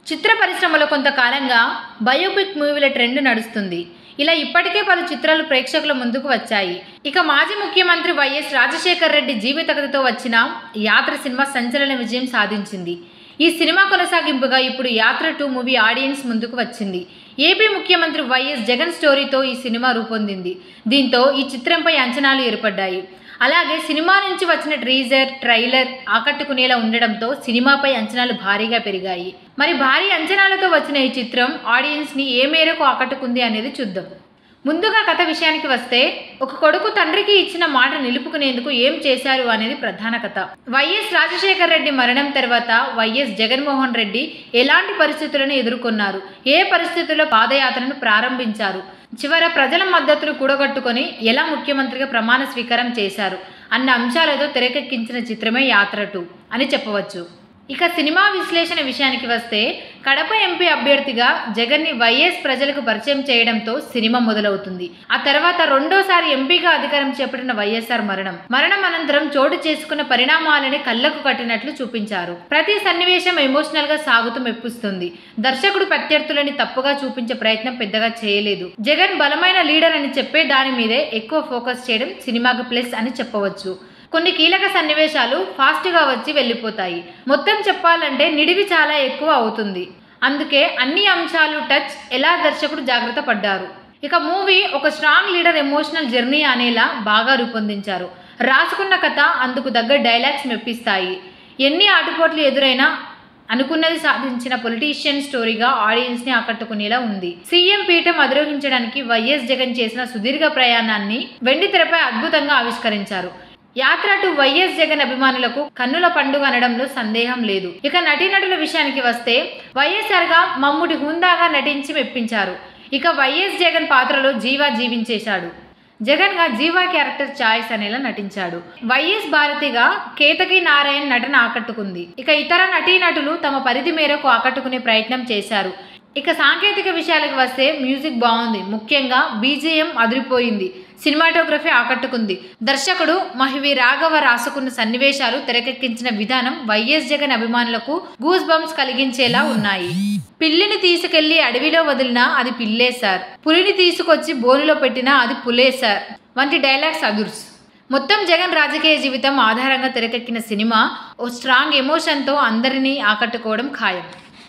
చిత్ర పరిశ్రమలో కొంతకాలంగా biopic మూవీల trend నడుస్తుంది. ఇలా ఇప్పటికే పలు చిత్రాలు ప్రేక్షకుల ముందుకు వచ్చాయి. ఇక మాజీ ముఖ్యమంత్రి వైఎస్ రాజశేఖర్ రెడ్డి జీవిత కథతో వచ్చిన యాత్ర సినిమా సంచలన విజయం సాధించింది. ఈ సినిమా కొనసాగింపుగా ఇప్పుడు యాత్ర 2 మూవీ ఆడియన్స్ ముందుకు వచ్చింది. ఏపీ ముఖ్యమంత్రి వైఎస్ జగన్ స్టోరీతో ఈ సినిమా రూపొందింది. దీంతో ఈ చిత్రంపై అంచనాలు ఏర్పడ్డాయి. అలాగే సినిమా నుంచి వచ్చిన టీజర్, ట్రైలర్ ఆకట్టుకునేలా ఉండడంతో సినిమాపై అంచనాలు భారీగా పెరిగాయి. మరి భారీ అంచనాలతో వచ్చిన ఈ చిత్రం ఆడియన్స్ని ఏ మేరకు ఆకట్టుకుంది అనేది చూద్దాం. ముందుగా కథ విషయానికి వస్తే, ఒక కొడుకు తండ్రికి ఇచ్చిన మాట నిలుపుకునేందుకు ఏం చేశారు అనేది ప్రధాన కథ. వైఎస్ రాజశేఖర్ రెడ్డి మరణం తర్వాత వైఎస్ జగన్మోహన్ రెడ్డి ఎలాంటి పరిస్థితులను ఎదుర్కొన్నారు, ఏ పరిస్థితుల్లో పాదయాత్రను ప్రారంభించారు, చివర ప్రజల మద్దతును కూడగట్టుకొని ఎలా ముఖ్యమంత్రిగా ప్రమాణ స్వీకారం చేశారు అన్న అంశాలతో తెరకెక్కించిన చిత్రమే యాత్ర 2 అని చెప్పవచ్చు. ఇక సినిమా విశ్లేషణ విషయానికి వస్తే, కడప ఎంపీ అభ్యర్థిగా జగన్ని వైఎస్ ప్రజలకు పరిచయం చేయడంతో సినిమా మొదలవుతుంది. ఆ తర్వాత రెండోసారి ఎంపీగా అధికారం చేపట్టిన వైఎస్ఆర్ మరణం అనంతరం చోటు చేసుకున్న పరిణామాలని కళ్లకు కట్టినట్లు చూపించారు. ప్రతి సన్నివేశం ఎమోషనల్ గా సాగుతూ మెప్పిస్తుంది. దర్శకుడు ప్రత్యర్థులని తప్పుగా చూపించే ప్రయత్నం పెద్దగా చేయలేదు. జగన్ బలమైన లీడర్ అని చెప్పే దాని మీదే ఎక్కువ ఫోకస్ చేయడం సినిమాకి ప్లస్ అని చెప్పవచ్చు. కొన్ని కీలక సన్నివేశాలు ఫాస్ట్గా వచ్చి వెళ్ళిపోతాయి. మొత్తం చెప్పాలంటే నిడివి చాలా ఎక్కువ అవుతుంది. అందుకే అన్ని అంశాలు టచ్ ఎలా దర్శకుడు జాగ్రత్త పడ్డారు. ఇక మూవీ ఒక స్ట్రాంగ్ లీడర్ ఎమోషనల్ జర్నీ అనేలా బాగా రూపొందించారు. రాసుకున్న కథ, అందుకు దగ్గర డైలాగ్స్ మెప్పిస్తాయి. ఎన్ని ఆటుపోట్లు ఎదురైనా అనుకున్నది సాధించిన పొలిటీషియన్ స్టోరీగా ఆడియన్స్ ని ఆకట్టుకునేలా ఉంది. సీఎం పీఠం అధిరోహించడానికి వైఎస్ జగన్ చేసిన సుదీర్ఘ ప్రయాణాన్ని వెండితెరపై అద్భుతంగా ఆవిష్కరించారు. యాత్ర 2 వైఎస్ జగన్ అభిమానులకు కన్నుల పండుగ అనడంలో సందేహం లేదు. ఇక నటీనటుల విషయానికి వస్తే, వైఎస్ఆర్ గా మమ్ముటి హుందాగా నటించి మెప్పించారు. ఇక వైఎస్ జగన్ పాత్రలో జీవా జీవించేశాడు. జగన్ గా జీవా క్యారెక్టర్ చాయిస్ అనేలా నటించాడు. వైఎస్ భారతిగా కేతకి నారాయణ్ నటన ఆకట్టుకుంది. ఇక ఇతర నటీనటులు తమ పరిధి మేరకు ఆకట్టుకునే ప్రయత్నం చేశారు. ఇక సాంకేతిక విషయాలకు వస్తే, మ్యూజిక్ బాగుంది, ముఖ్యంగా బీజిఎం అదిరిపోయింది. సినిమాటోగ్రఫీ ఆకట్టుకుంది. దర్శకుడు మహివి రాఘవ రాసుకున్న సన్నివేశాలు తెరకెక్కించిన విధానం వైఎస్ జగన్ అభిమానులకు గూస్ బంప్స్ కలిగించేలా ఉన్నాయి. పిల్లిని తీసుకెళ్లి అడవిలో వదిలినా అది పిల్లే సార్, పులిని తీసుకొచ్చి బోనులో పెట్టినా అది పులే సార్ వంటి డైలాగ్స్ అదుర్స్. మొత్తం జగన్ రాజకీయ జీవితం ఆధారంగా తెరకెక్కిన సినిమా ఓ స్ట్రాంగ్ ఎమోషన్తో అందరినీ ఆకట్టుకోవడం ఖాయం.